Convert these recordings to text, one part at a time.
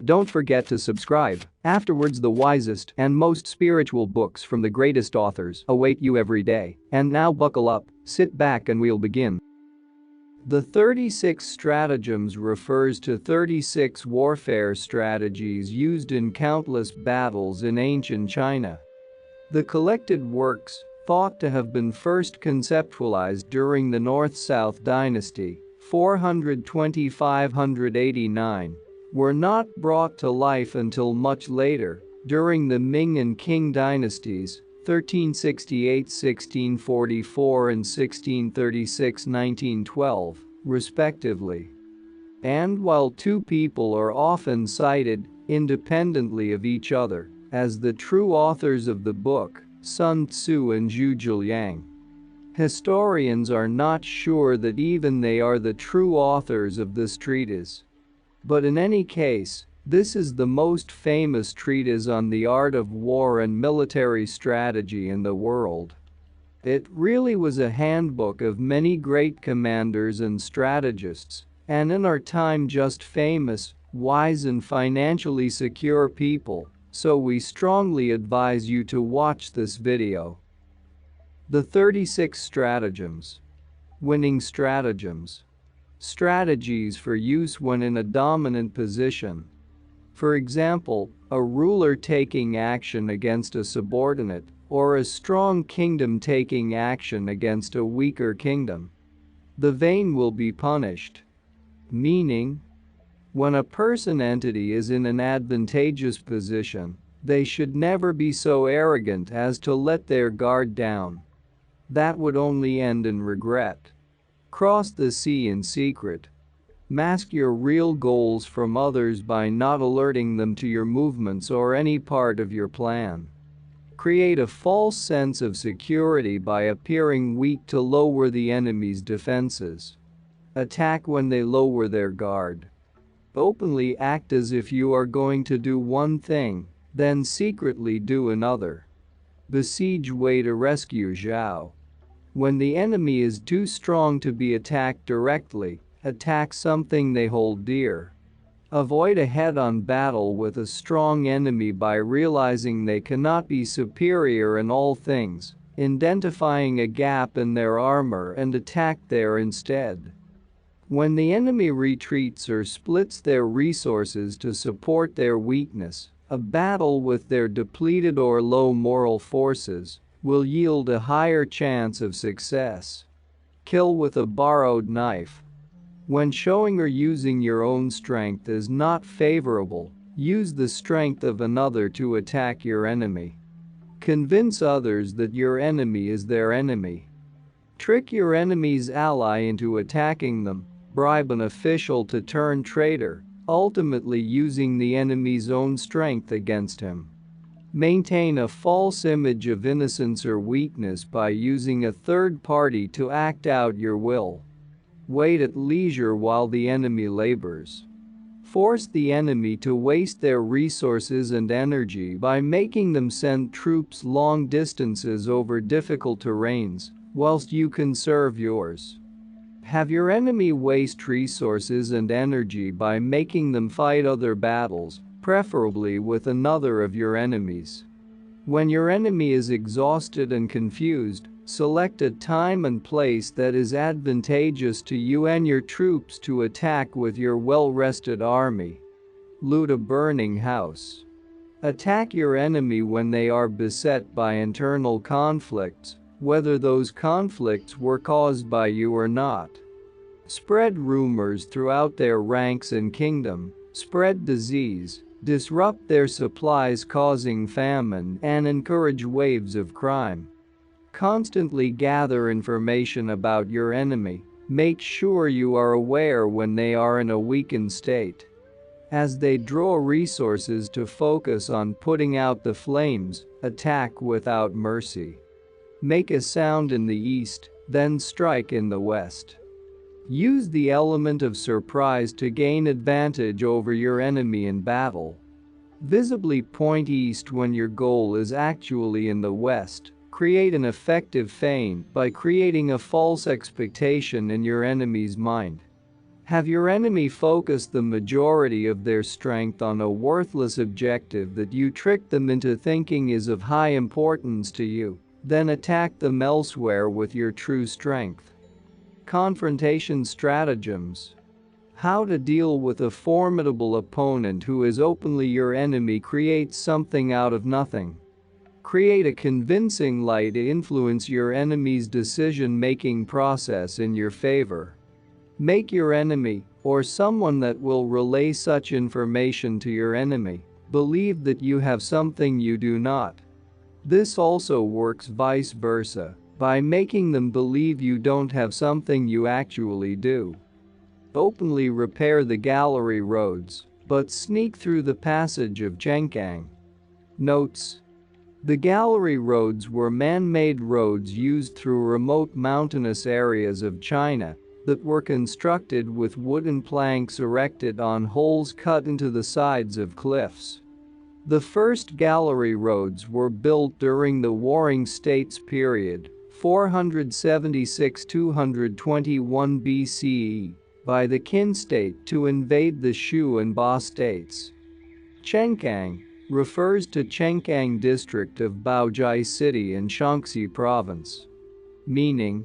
Don't forget to subscribe. Afterwards, the wisest and most spiritual books from the greatest authors await you every day. And now buckle up, sit back and we'll begin. The 36 stratagems refers to 36 warfare strategies used in countless battles in ancient China. The collected works, thought to have been first conceptualized during the North-South dynasty, 420–589, were not brought to life until much later, during the Ming and Qing dynasties, 1368–1644 and 1636–1912, respectively. And while two people are often cited, independently of each other, as the true authors of the book, Sun Tzu and Zhu Zhiliang, historians are not sure that even they are the true authors of this treatise. But in any case, this is the most famous treatise on the art of war and military strategy in the world. It really was a handbook of many great commanders and strategists, and in our time just famous, wise and financially secure people, so we strongly advise you to watch this video. The 36 stratagems. Winning stratagems. Strategies for use when in a dominant position. For example, a ruler taking action against a subordinate, or a strong kingdom taking action against a weaker kingdom. The vain will be punished. Meaning, when a person-entity is in an advantageous position, they should never be so arrogant as to let their guard down. That would only end in regret. Cross the sea in secret. Mask your real goals from others by not alerting them to your movements or any part of your plan. Create a false sense of security by appearing weak to lower the enemy's defenses. Attack when they lower their guard. Openly act as if you are going to do one thing, then secretly do another. Besiege Wei to rescue Zhao. When the enemy is too strong to be attacked directly, attack something they hold dear. Avoid a head-on battle with a strong enemy by realizing they cannot be superior in all things, identifying a gap in their armor and attack there instead. When the enemy retreats or splits their resources to support their weakness, a battle with their depleted or low moral forces will yield a higher chance of success. Kill with a borrowed knife. When showing or using your own strength is not favorable, use the strength of another to attack your enemy. Convince others that your enemy is their enemy. Trick your enemy's ally into attacking them, bribe an official to turn traitor, ultimately using the enemy's own strength against him. Maintain a false image of innocence or weakness by using a third party to act out your will. Wait at leisure while the enemy labors. Force the enemy to waste their resources and energy by making them send troops long distances over difficult terrains, whilst you conserve yours. Have your enemy waste resources and energy by making them fight other battles, preferably with another of your enemies. When your enemy is exhausted and confused, select a time and place that is advantageous to you and your troops to attack with your well-rested army. Loot a burning house. Attack your enemy when they are beset by internal conflicts, whether those conflicts were caused by you or not. Spread rumors throughout their ranks and kingdom, spread disease, disrupt their supplies causing famine, and encourage waves of crime. Constantly gather information about your enemy, make sure you are aware when they are in a weakened state. As they draw resources to focus on putting out the flames, attack without mercy. Make a sound in the east, then strike in the west. Use the element of surprise to gain advantage over your enemy in battle. Visibly point east when your goal is actually in the west. Create an effective feint by creating a false expectation in your enemy's mind. Have your enemy focus the majority of their strength on a worthless objective that you tricked them into thinking is of high importance to you, then attack them elsewhere with your true strength. Confrontation stratagems. How to deal with a formidable opponent who is openly your enemy. Create something out of nothing. Create a convincing lie to influence your enemy's decision-making process in your favor. Make your enemy, or someone that will relay such information to your enemy, believe that you have something you do not. This also works vice versa, by making them believe you don't have something you actually do. Openly repair the gallery roads, but sneak through the passage of Chenkang. Notes: the gallery roads were man-made roads used through remote mountainous areas of China that were constructed with wooden planks erected on holes cut into the sides of cliffs. The first gallery roads were built during the Warring States period, 476–221 BCE, by the Qin state to invade the Shu and Ba states. Chenkang refers to Chenkang district of Baojia city in Shaanxi province, meaning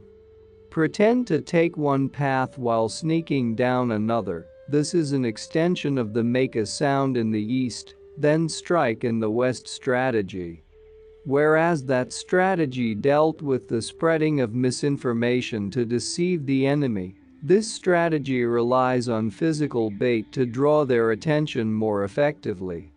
pretend to take one path while sneaking down another. This is an extension of the make a sound in the east, then strike in the west strategy. Whereas that strategy dealt with the spreading of misinformation to deceive the enemy, this strategy relies on physical bait to draw their attention more effectively.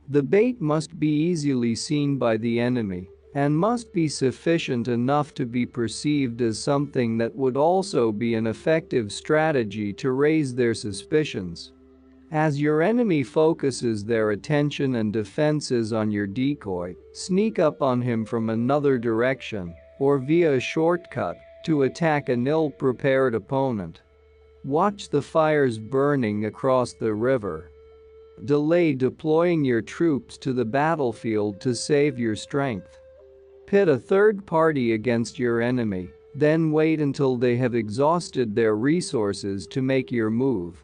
The bait must be easily seen by the enemy and must be sufficient enough to be perceived as something that would also be an effective strategy to raise their suspicions. As your enemy focuses their attention and defenses on your decoy, sneak up on him from another direction or via a shortcut to attack an ill-prepared opponent. Watch the fires burning across the river. Delay deploying your troops to the battlefield to save your strength. Pit a third party against your enemy, then wait until they have exhausted their resources to make your move.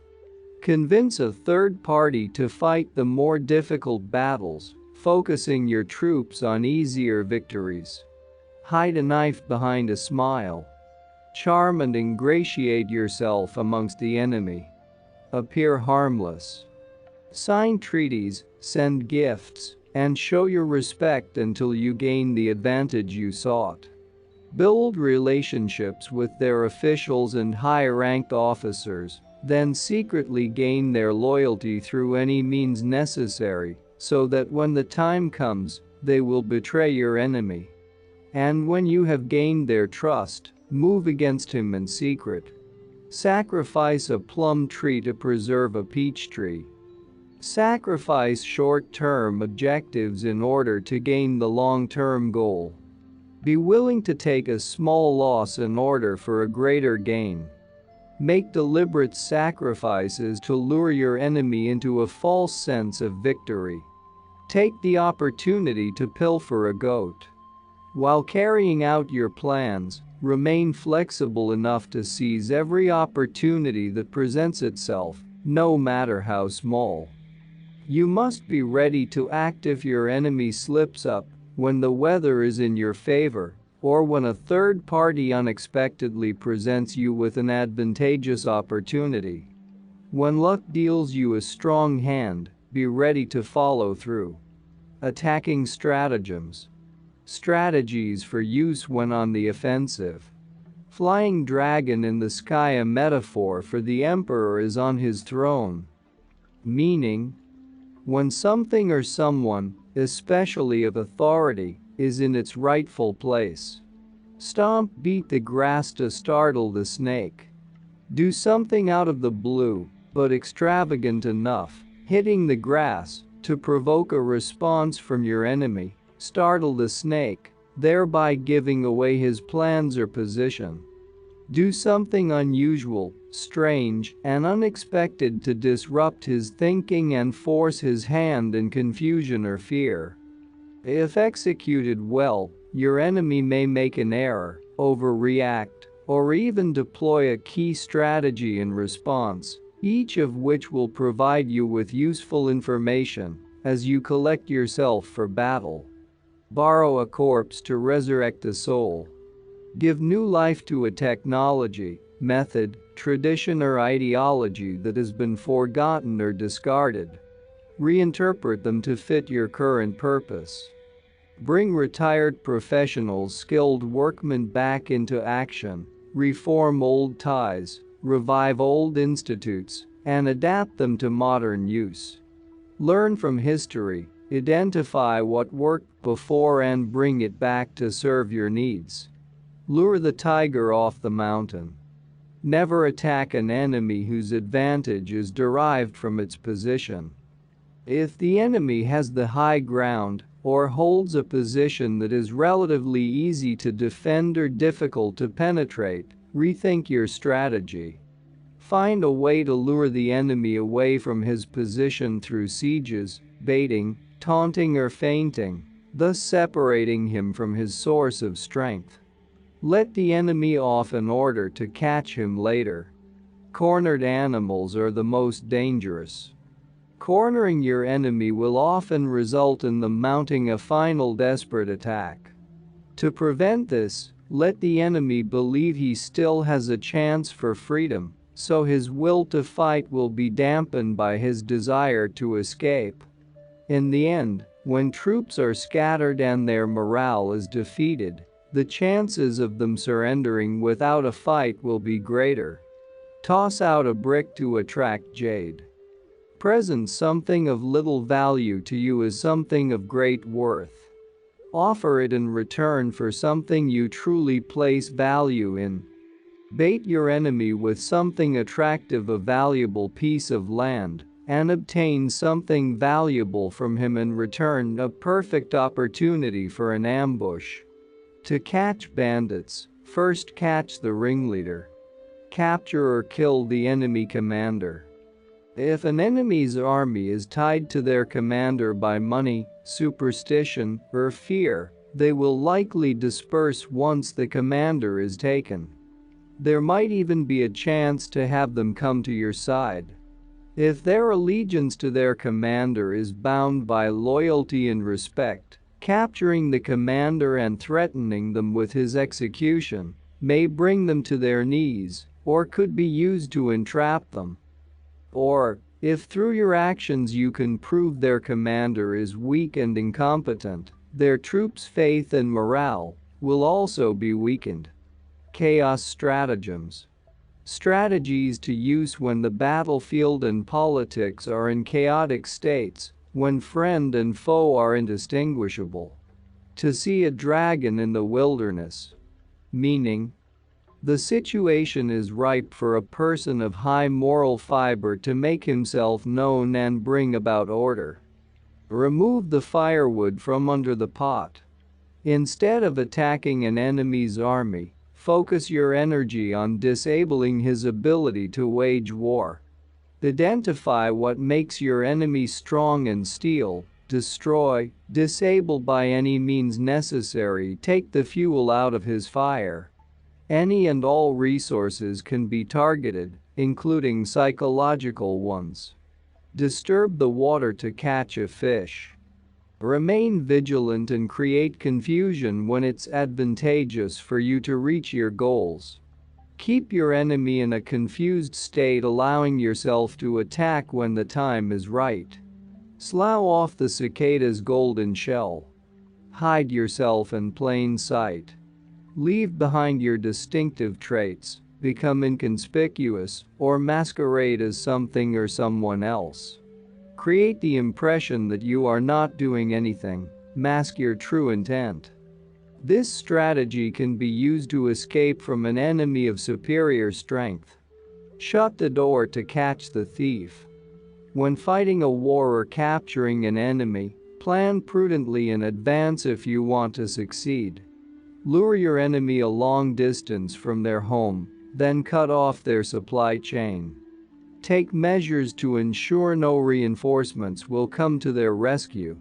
Convince a third party to fight the more difficult battles, focusing your troops on easier victories. Hide a knife behind a smile. Charm and ingratiate yourself amongst the enemy. Appear harmless. Sign treaties, send gifts, and show your respect until you gain the advantage you sought. Build relationships with their officials and high-ranked officers, then secretly gain their loyalty through any means necessary, so that when the time comes, they will betray your enemy. And when you have gained their trust, move against him in secret. Sacrifice a plum tree to preserve a peach tree. Sacrifice short-term objectives in order to gain the long-term goal. Be willing to take a small loss in order for a greater gain. Make deliberate sacrifices to lure your enemy into a false sense of victory. Take the opportunity to pilfer a goat. While carrying out your plans, remain flexible enough to seize every opportunity that presents itself, no matter how small. You must be ready to act if your enemy slips up, when the weather is in your favor, or when a third party unexpectedly presents you with an advantageous opportunity. When luck deals you a strong hand, be ready to follow through. Attacking stratagems. Strategies for use when on the offensive. Flying dragon in the sky, a metaphor for the emperor is on his throne. Meaning, when something or someone, especially of authority, is in its rightful place. Stomp, beat the grass to startle the snake. Do something out of the blue, but extravagant enough, hitting the grass, to provoke a response from your enemy, startle the snake, thereby giving away his plans or position. Do something unusual, strange, and unexpected to disrupt his thinking and force his hand in confusion or fear. If executed well, your enemy may make an error, overreact, or even deploy a key strategy in response, each of which will provide you with useful information as you collect yourself for battle. Borrow a corpse to resurrect a soul. Give new life to a technology, method, tradition or ideology that has been forgotten or discarded. Reinterpret them to fit your current purpose. Bring retired professionals, skilled workmen back into action. Reform old ties, revive old institutes, and adapt them to modern use. Learn from history, identify what worked before and bring it back to serve your needs. Lure the tiger off the mountain. Never attack an enemy whose advantage is derived from its position. If the enemy has the high ground or holds a position that is relatively easy to defend or difficult to penetrate, rethink your strategy. Find a way to lure the enemy away from his position through sieges, baiting, taunting or feinting, thus separating him from his source of strength. Let the enemy off in order to catch him later. Cornered animals are the most dangerous. Cornering your enemy will often result in them mounting a final desperate attack. To prevent this, let the enemy believe he still has a chance for freedom, so his will to fight will be dampened by his desire to escape. In the end, when troops are scattered and their morale is defeated, the chances of them surrendering without a fight will be greater. Toss out a brick to attract jade. Present something of little value to you as something of great worth. Offer it in return for something you truly place value in. Bait your enemy with something attractive, a valuable piece of land, and obtain something valuable from him in return, a perfect opportunity for an ambush. To catch bandits, first catch the ringleader. Capture or kill the enemy commander. If an enemy's army is tied to their commander by money, superstition, or fear, they will likely disperse once the commander is taken. There might even be a chance to have them come to your side. If their allegiance to their commander is bound by loyalty and respect, capturing the commander and threatening them with his execution may bring them to their knees, or could be used to entrap them. Or, if through your actions you can prove their commander is weak and incompetent, their troops' faith and morale will also be weakened. Chaos stratagems. Strategies to use when the battlefield and politics are in chaotic states, when friend and foe are indistinguishable. To see a dragon in the wilderness. Meaning, the situation is ripe for a person of high moral fiber to make himself known and bring about order. Remove the firewood from under the pot. Instead of attacking an enemy's army, focus your energy on disabling his ability to wage war. Identify what makes your enemy strong and steal, destroy, disable by any means necessary, take the fuel out of his fire. Any and all resources can be targeted, including psychological ones. Disturb the water to catch a fish. Remain vigilant and create confusion when it's advantageous for you to reach your goals. Keep your enemy in a confused state, allowing yourself to attack when the time is right. Slough off the cicada's golden shell. Hide yourself in plain sight. Leave behind your distinctive traits, become inconspicuous, or masquerade as something or someone else. Create the impression that you are not doing anything, mask your true intent. This strategy can be used to escape from an enemy of superior strength. Shut the door to catch the thief. When fighting a war or capturing an enemy, plan prudently in advance if you want to succeed. Lure your enemy a long distance from their home, then cut off their supply chain. Take measures to ensure no reinforcements will come to their rescue.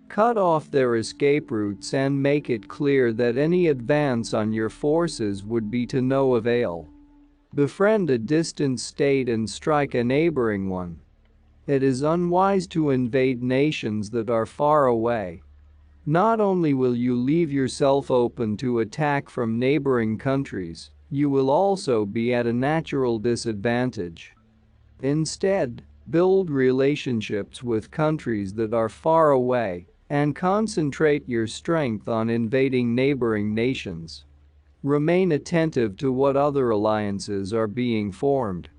Cut off their escape routes and make it clear that any advance on your forces would be to no avail. Befriend a distant state and strike a neighboring one. It is unwise to invade nations that are far away. Not only will you leave yourself open to attack from neighboring countries, you will also be at a natural disadvantage. Instead, build relationships with countries that are far away and concentrate your strength on invading neighboring nations. Remain attentive to what other alliances are being formed.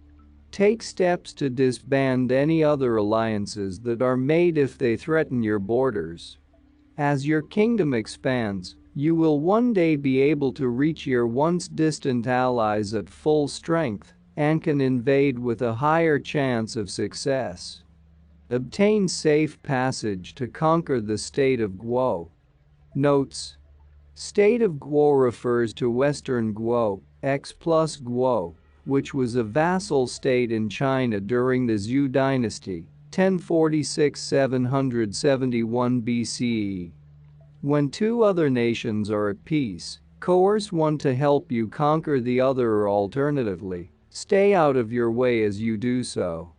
Take steps to disband any other alliances that are made if they threaten your borders. As your kingdom expands, you will one day be able to reach your once distant allies at full strength and can invade with a higher chance of success. Obtain safe passage to conquer the state of Guo. Notes: State of Guo refers to Western Guo, X plus Guo, which was a vassal state in China during the Zhou dynasty, 1046–771 BCE. When two other nations are at peace, coerce one to help you conquer the other, or alternatively, stay out of your way as you do so.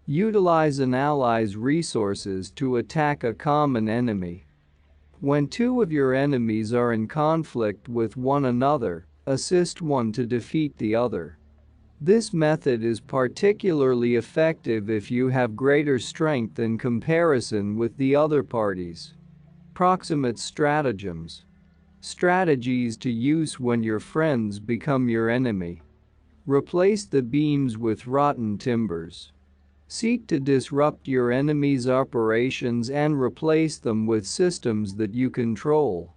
Utilize an ally's resources to attack a common enemy. When two of your enemies are in conflict with one another, assist one to defeat the other. This method is particularly effective if you have greater strength in comparison with the other parties. Proximate stratagems. Strategies to use when your friends become your enemy. Replace the beams with rotten timbers. Seek to disrupt your enemy's operations and replace them with systems that you control.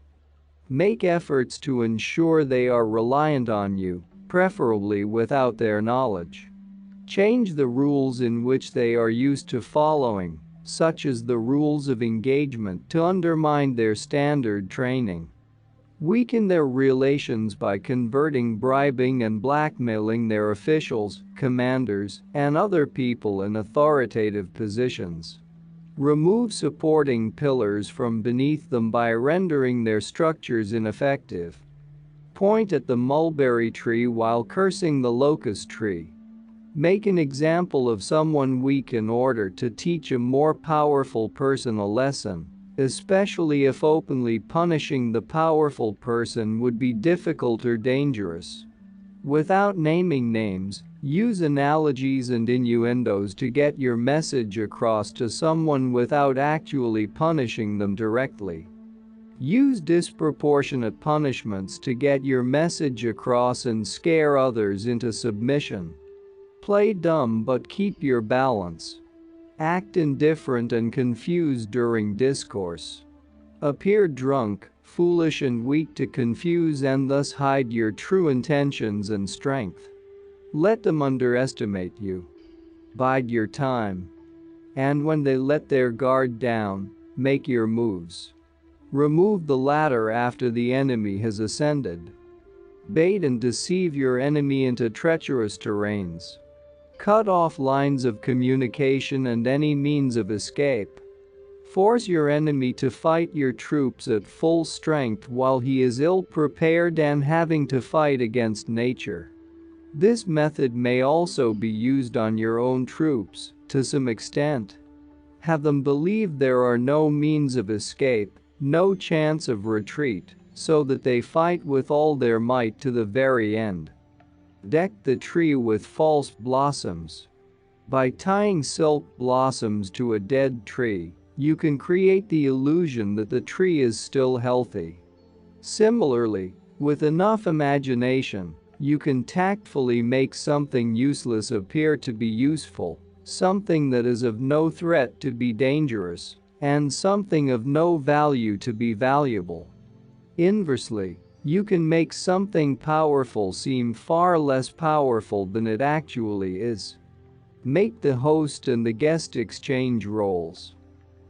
Make efforts to ensure they are reliant on you, preferably without their knowledge. Change the rules in which they are used to following, such as the rules of engagement, to undermine their standard training. Weaken their relations by converting, bribing and blackmailing their officials, commanders, and other people in authoritative positions. Remove supporting pillars from beneath them by rendering their structures ineffective. Point at the mulberry tree while cursing the locust tree. Make an example of someone weak in order to teach a more powerful person a lesson, especially if openly punishing the powerful person would be difficult or dangerous. Without naming names, use analogies and innuendos to get your message across to someone without actually punishing them directly. Use disproportionate punishments to get your message across and scare others into submission. Play dumb but keep your balance. Act indifferent and confused during discourse. Appear drunk, foolish and weak to confuse and thus hide your true intentions and strength. Let them underestimate you. Bide your time. And when they let their guard down, make your moves. Remove the ladder after the enemy has ascended. Bait and deceive your enemy into treacherous terrains. Cut off lines of communication and any means of escape. Force your enemy to fight your troops at full strength while he is ill-prepared and having to fight against nature. This method may also be used on your own troops, to some extent. Have them believe there are no means of escape, no chance of retreat, so that they fight with all their might to the very end. Deck the tree with false blossoms. By tying silk blossoms to a dead tree, you can create the illusion that the tree is still healthy. Similarly, with enough imagination, you can tactfully make something useless appear to be useful, something that is of no threat to be dangerous, and something of no value to be valuable. Inversely, you can make something powerful seem far less powerful than it actually is. Make the host and the guest exchange roles.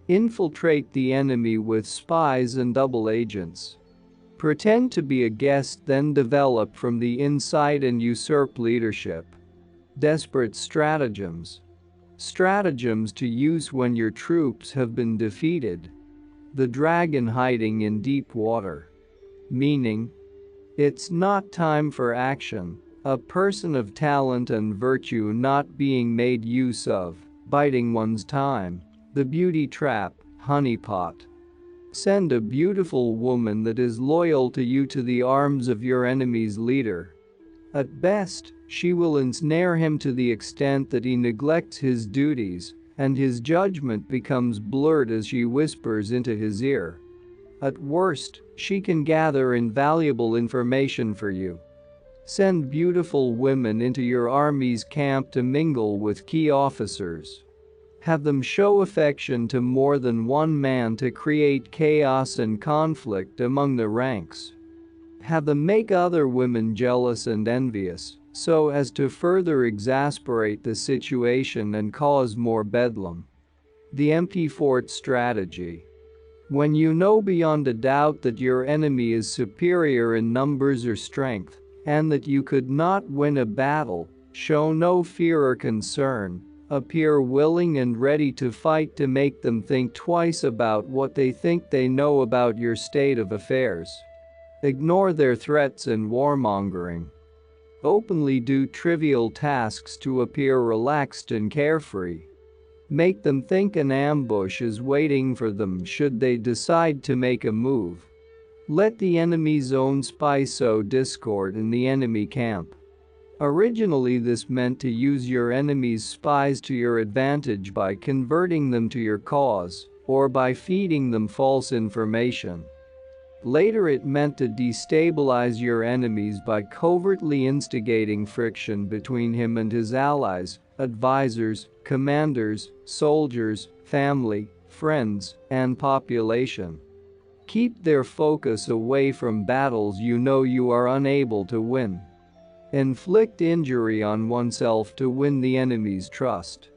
Infiltrate the enemy with spies and double agents. Pretend to be a guest, then develop from the inside and usurp leadership. Desperate stratagems. Stratagems to use when your troops have been defeated. the dragon hiding in deep water. Meaning, it's not time for action, a person of talent and virtue not being made use of, biding one's time, the beauty trap, honeypot. Send a beautiful woman that is loyal to you to the arms of your enemy's leader. At best, she will ensnare him to the extent that he neglects his duties, and his judgment becomes blurred as she whispers into his ear. At worst, she can gather invaluable information for you. Send beautiful women into your army's camp to mingle with key officers. Have them show affection to more than one man to create chaos and conflict among the ranks. Have them make other women jealous and envious, so as to further exasperate the situation and cause more bedlam. The empty fort strategy. When you know beyond a doubt that your enemy is superior in numbers or strength, and that you could not win a battle, show no fear or concern. Appear willing and ready to fight to make them think twice about what they think they know about your state of affairs. Ignore their threats and warmongering. Openly do trivial tasks to appear relaxed and carefree. Make them think an ambush is waiting for them should they decide to make a move. Let the enemy's own spy sow discord in the enemy camp. Originally, this meant to use your enemy's spies to your advantage by converting them to your cause, or by feeding them false information. Later, it meant to destabilize your enemies by covertly instigating friction between him and his allies, advisors, commanders, soldiers, family, friends, and population. Keep their focus away from battles you know you are unable to win. Inflict injury on oneself to win the enemy's trust.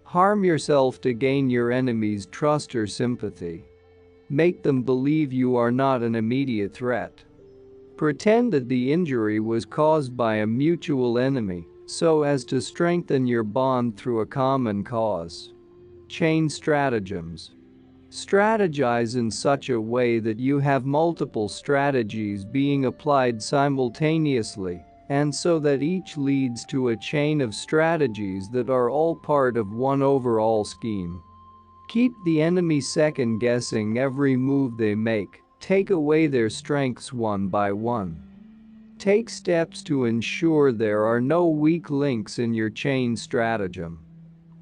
Harm yourself to gain your enemy's trust or sympathy. Make them believe you are not an immediate threat. Pretend that the injury was caused by a mutual enemy, so as to strengthen your bond through a common cause. Chain stratagems. Strategize in such a way that you have multiple strategies being applied simultaneously, and so that each leads to a chain of strategies that are all part of one overall scheme. Keep the enemy second-guessing every move they make, take away their strengths one by one. Take steps to ensure there are no weak links in your chain stratagem.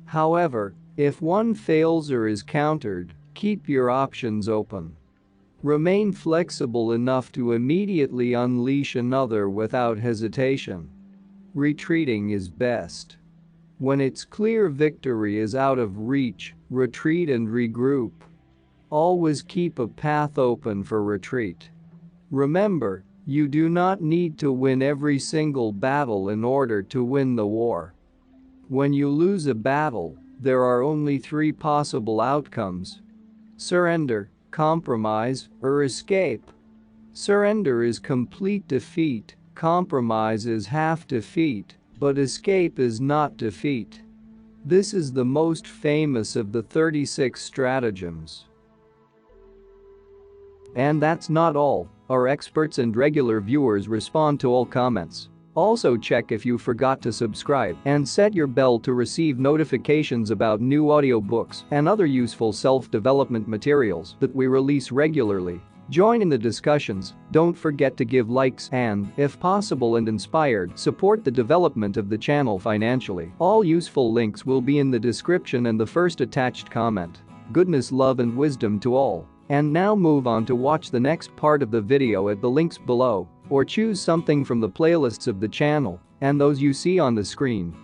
However, if one fails or is countered, keep your options open. Remain flexible enough to immediately unleash another without hesitation. Retreating is best. When it's clear victory is out of reach, retreat and regroup. Always keep a path open for retreat. Remember, you do not need to win every single battle in order to win the war. When you lose a battle, there are only 3 possible outcomes: surrender, compromise, or escape. Surrender is complete defeat, compromise is half defeat, but escape is not defeat. This is the most famous of the 36 stratagems. And that's not all. Our experts and regular viewers respond to all comments. Also check if you forgot to subscribe and set your bell to receive notifications about new audiobooks and other useful self-development materials that we release regularly. Join in the discussions, don't forget to give likes and, if possible and inspired, support the development of the channel financially. All useful links will be in the description and the first attached comment. Goodness, love and wisdom to all. And now move on to watch the next part of the video at the links below, or choose something from the playlists of the channel and those you see on the screen.